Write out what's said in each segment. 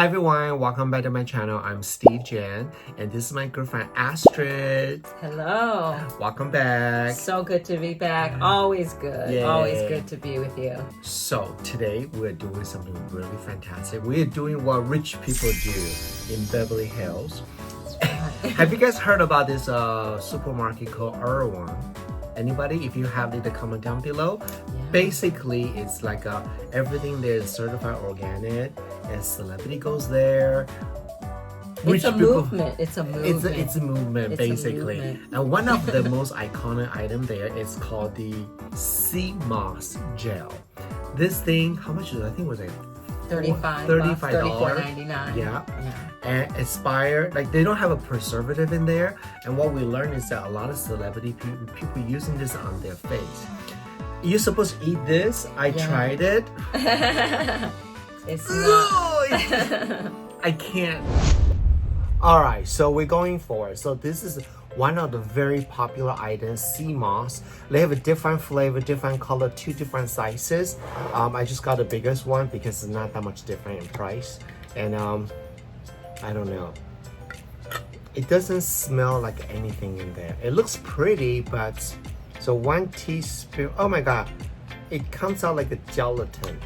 Hi everyone, welcome back to my channel. I'm Steve Jan, and this is my girlfriend Astrid. Hello. Welcome back. So good to be back. Always good. Yay. Always good to be with you. So today we're doing something really fantastic. We're doing what rich people do in Beverly Hills. Have you guys heard about this supermarket called Erewhon? Anybody? If you have it, comment down below. Yeah. Basically, it's like everything there is certified organic, and celebrity goes there. It's a movement. It's a movement. It's a movement, basically. And one of the most iconic item there is called the sea moss gel. This thing, how much is it? I think it was like $35. $34.99. Yeah. And expired, like they don't have a preservative in there. And what we learned is that a lot of celebrity people using this on their face. You're supposed to eat this. I tried it. It's not. I can't. All right, so we're going for it. So this is one of the very popular items, sea moss. They have a different flavor, different color, 2 different sizes. I just got the biggest one because it's not that much different in price. And I don't know. It doesn't smell like anything in there. It looks pretty, but so 1 teaspoon. Oh my God, it comes out like a gelatin.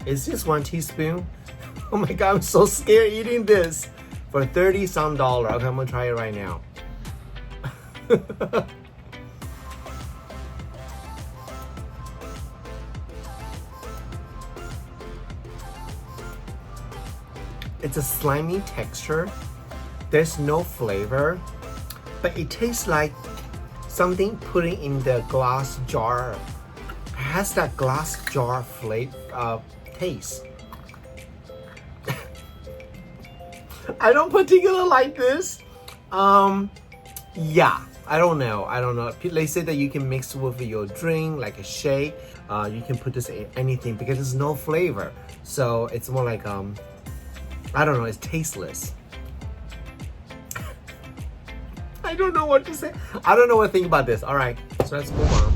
Is this 1 teaspoon? Oh my God, I'm so scared eating this for $30-some. Okay, I'm gonna try it right now. It's a slimy texture. There's no flavor, but it tastes like something putting in the glass jar. It has that glass jar flavor taste. I don't particularly like this. Yeah, I don't know. They say that you can mix with your drink, like a shake. You can put this in anything because there's no flavor. So it's more like I don't know, it's tasteless. I don't know what to say. I don't know what to think about this. All right, so let's move on.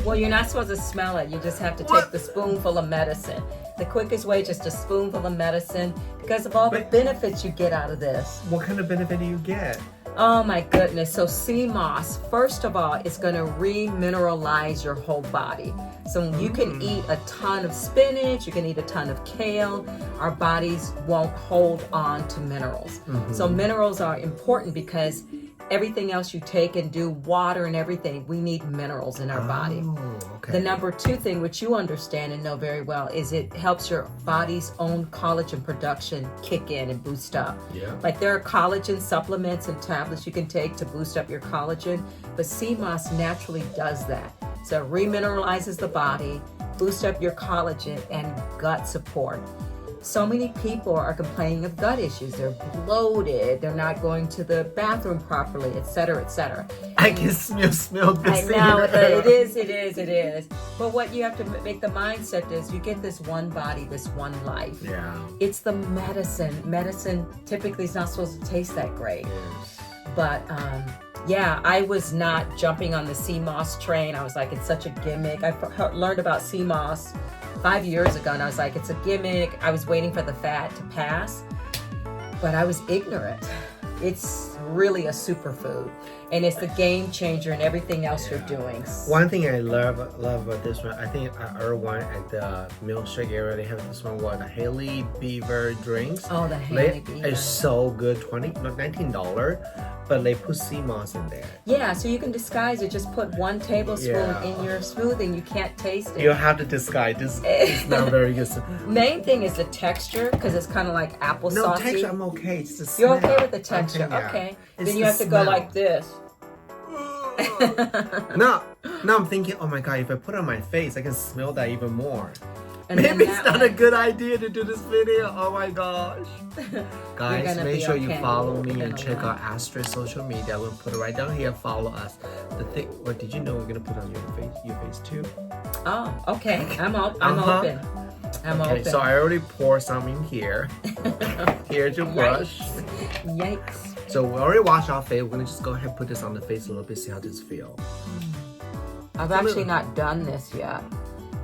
Well, you're not supposed to smell it. You just have to take the spoonful of medicine. The quickest way, just a spoonful of medicine because of all the benefits you get out of this. What kind of benefit do you get? Oh my goodness. So sea moss, first of all, it's going to remineralize your whole body. So you can eat a ton of spinach, you can eat a ton of kale. Our bodies won't hold on to minerals. So minerals are important because everything else you take and do, water and everything, we need minerals in our body. Okay. The number 2 thing, which you understand and know very well, is it helps your body's own collagen production kick in and boost up. Yeah. Like there are collagen supplements and tablets you can take to boost up your collagen, but sea moss naturally does that. So it remineralizes the body, boosts up your collagen and gut support. So many people are complaining of gut issues. They're bloated, they're not going to the bathroom properly, etc., etc. I can smell this. I know, it is. But what you have to make the mindset is you get this one body, this one life. Yeah. It's the medicine. Medicine typically is not supposed to taste that great. Yes. But yeah, I was not jumping on the sea moss train. I was like, it's such a gimmick. I learned about sea moss 5 years ago and I was like, it's a gimmick. I was waiting for the fad to pass, but I was ignorant. It's really a superfood and it's the game changer in everything else you're doing. One thing I love about this one, I think at Erewhon at the milkshake area, they have this one, what, the Haley Beaver drinks. Oh, the Haley Beaver. It's so good, $19, but they put sea moss in there. Yeah, so you can disguise it. Just put 1 tablespoon in your smoothie and you can't taste it. You have to disguise. This is not very good. Main thing is the texture because it's kind of like applesauce. No, texture, I'm okay. It's the smell. You're okay with the texture, okay. It's then you have to go like this. No, I'm thinking, oh my God, if I put it on my face, I can smell that even more. And maybe it's not a good idea to do this video. Oh my gosh. Guys, make sure you follow me and check out Astrid's social media. We'll put it right down here. Follow us. The thing, what did you know we're gonna put on your face too? Oh, okay. I'm open. I'm open. So I already poured some in here. Here's your brush. Yikes. So we already washed our face. We're gonna just go ahead and put this on the face a little bit, see how this feels. I've actually not done this yet.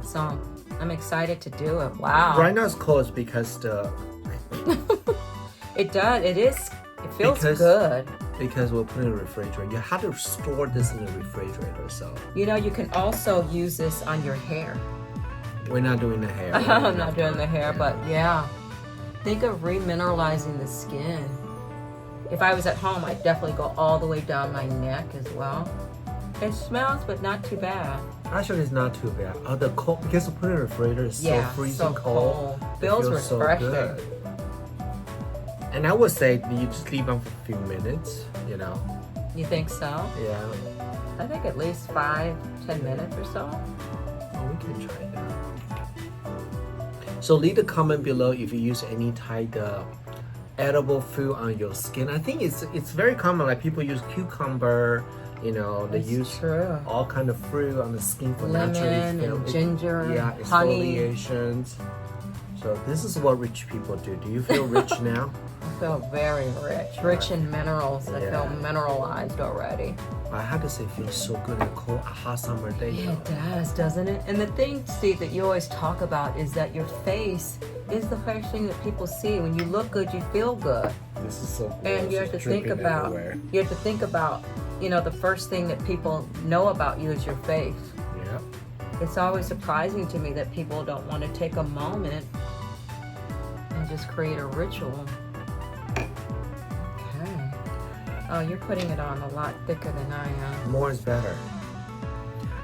So I'm excited to do it. Wow. Right now it's closed because It does. It is. It feels Because- good. because we'll put it in the refrigerator. You have to store this in the refrigerator, so You know, you can also use this on your hair. we're not doing the hair. I'm not doing the hair, but yeah. Think of remineralizing the skin. If I was at home, I'd definitely go all the way down my neck as well. It smells, but not too bad. Actually, it's not too bad. The cold, because we put it in the refrigerator, it's so freezing cold. It Feels refreshing. So good. And I would say you just leave them for a few minutes, you know. You think so? Yeah. I think at least 5-10 minutes or so. Oh, we can try that. So leave a comment below if you use any type of edible food on your skin. I think it's very common. Like people use cucumber, you know, they That's use true. all kind of fruit on the skin for Lemon naturally and ginger, honey. exfoliations. So this is what rich people do. Do you feel rich now? I feel very rich in minerals. I feel mineralized already. I have to say, it feels so good on a cold, a hot summer day. Yeah, it does, doesn't it? And the thing, Steve, that you always talk about is that your face is the first thing that people see. When you look good, you feel good. This is so cool. And you have to think about, you know, the first thing that people know about you is your face. Yeah. It's always surprising to me that people don't want to take a moment and just create a ritual. Okay. Oh, you're putting it on a lot thicker than I am. More is better.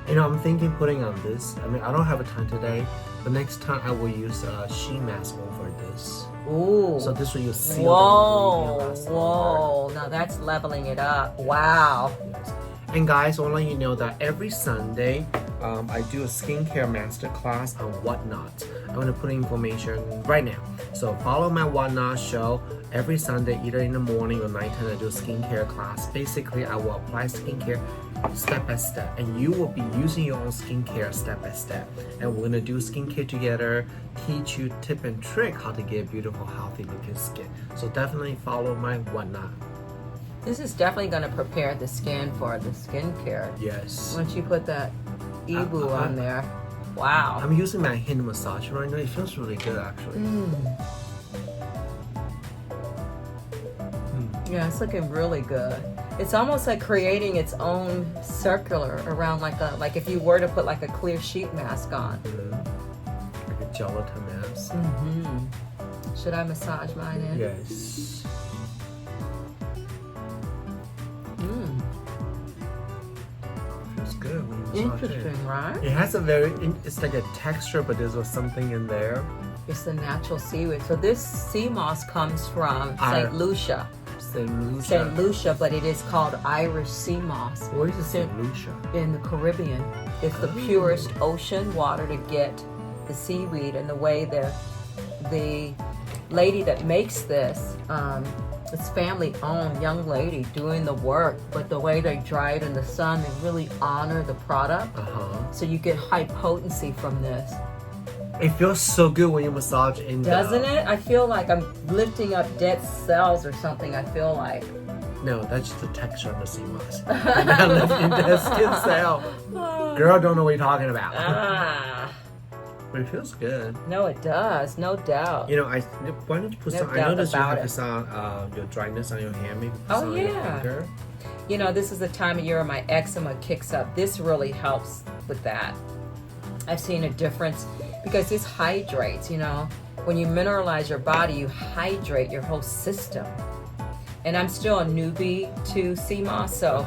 You know, I'm thinking putting on this. I mean, I don't have a ton today, but next time I will use a sheet mask over this. Ooh. So this way you seal Whoa, the ingredient whoa. Now that's leveling it up. Wow. Yes. And guys, I want to let you know that every Sunday, I do a skincare masterclass on Whatnot. I'm going to put information right now. So follow my Whatnot show every Sunday, either in the morning or nighttime. I do a skincare class. Basically, I will apply skincare step by step, and you will be using your own skincare step by step. And we're going to do skincare together, teach you tip and trick how to get beautiful, healthy looking skin. So definitely follow my Whatnot. This is definitely going to prepare the skin for the skincare. Yes. Once you put that Yibu on there. Wow. I'm using my hand massage right now. It feels really good, actually. Yeah, it's looking really good. It's almost like creating its own circular around like if you were to put like a clear sheet mask on. Like a gelatin mask. Should I massage mine in? Yes. Feels good when you massage it. Interesting, right? It has a it's like a texture, but there's something in there. It's the natural seaweed. So this sea moss comes from St. Lucia. St. Lucia, but it is called Irish sea moss. Where is St. Lucia? In the Caribbean. It's the purest ocean water to get the seaweed, and the way the lady that makes this, it's family owned, young lady doing the work, but the way they dry it in the sun, they really honor the product. So you get high potency from this. It feels so good when you massage in. Doesn't it? I feel like I'm lifting up dead cells or something. I feel like. No, that's just the texture of the sea moss. You're not lifting the skin cell. Girl, don't know what you're talking about. But it feels good. No, it does. No doubt. You know, why don't you put some? I noticed you have this on your dryness on your hand. Maybe put some on your finger. You know, this is the time of year when my eczema kicks up. This really helps with that. I've seen a difference because this hydrates. You know, when you mineralize your body, you hydrate your whole system. And I'm still a newbie to sea moss, so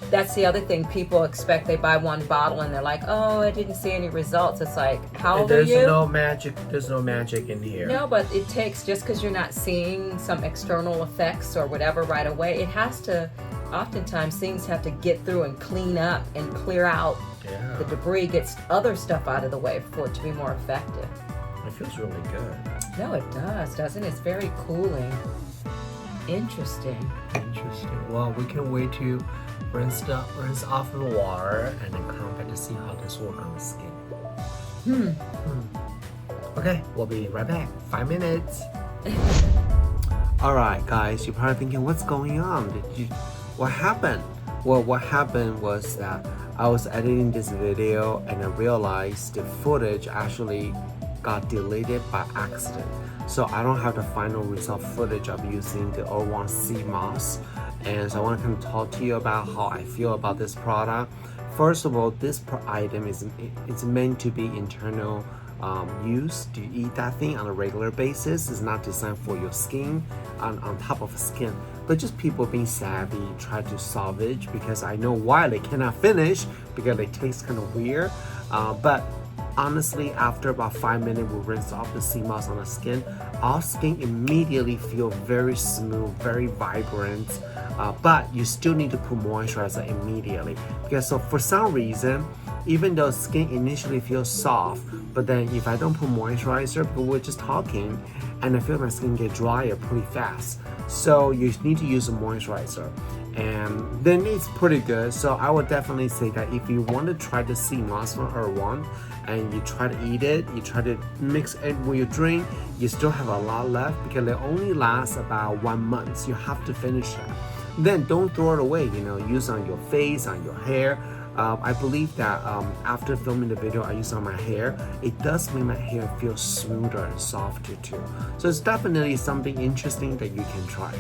that's the other thing. People expect they buy one bottle and they're like, oh, I didn't see any results. It's like, how old are you? There's no magic. There's no magic in here. No, but it takes, just because you're not seeing some external effects or whatever right away, it has to, oftentimes things have to get through and clean up and clear out the debris, gets other stuff out of the way for it to be more effective. It feels really good. No, it does, doesn't it? It's very cooling. Interesting. Well, we can wait to rinse off in the water and then come back to see how this works on the skin. Okay, we'll be right back. 5 minutes. Alright, guys, you're probably thinking, what's going on? What happened? Well, what happened was that I was editing this video and I realized the footage actually got deleted by accident. So I don't have the final result footage of using the Erewhon Sea Moss. And so I want to kind of talk to you about how I feel about this product. First of all, this item is meant to be internal use. To eat that thing on a regular basis. It's not designed for your skin, on top of skin, but just people being savvy try to salvage, because I know why they cannot finish, because they taste kind of weird. But honestly, after about 5 minutes we rinse off the sea moss on the skin, our skin immediately feel very smooth, very vibrant, but you still need to put moisturizer immediately, because so for some reason, even though skin initially feels soft, but then if I don't put moisturizer, because we're just talking, and I feel my skin get drier pretty fast. So you need to use a moisturizer, and then it's pretty good. So I would definitely say that if you want to try the sea moss from Erewhon, and you try to eat it, you try to mix it with your drink, you still have a lot left, because it only lasts about 1 month. So you have to finish that. Then don't throw it away, use on your face, on your hair. I believe that after filming the video I use on my hair, it does make my hair feel smoother and softer too. So it's definitely something interesting that you can try.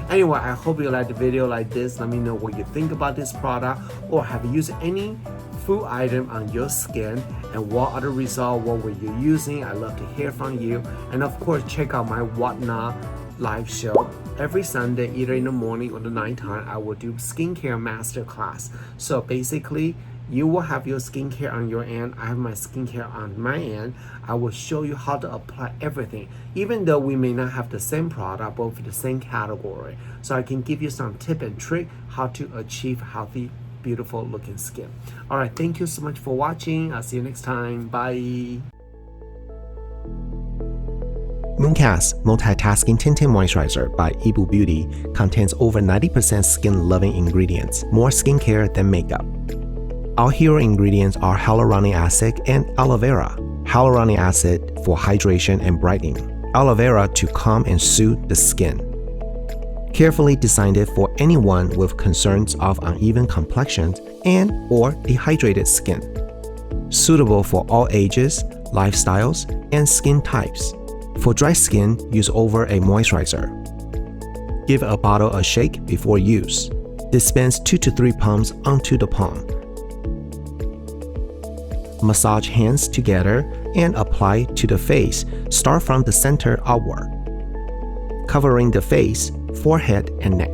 Anyway, I hope you like the video like this. Let me know what you think about this product, or have you used any food item on your skin, and what other result, what were you using? I love to hear from you. And of course, check out my Whatnot live show every Sunday, either in the morning or the nighttime. I will do skincare masterclass. So basically, you will have your skincare on your end, I have my skincare on my end. I will show you how to apply everything, even though we may not have the same product, but with the same category. So I can give you some tip and trick how to achieve healthy, beautiful looking skin. All right, thank you so much for watching. I'll see you next time. Bye. Mooncast Multitasking Tinted Moisturizer by Yibu Beauty contains over 90% skin-loving ingredients, more skincare than makeup. Our hero ingredients are hyaluronic acid and aloe vera. Hyaluronic acid for hydration and brightening, aloe vera to calm and soothe the skin. Carefully designed it for anyone with concerns of uneven complexions and or dehydrated skin. Suitable for all ages, lifestyles, and skin types. For dry skin, use over a moisturizer. Give a bottle a shake before use. Dispense 2 to 3 pumps onto the palm. Massage hands together and apply to the face. Start from the center outward, covering the face, forehead, and neck.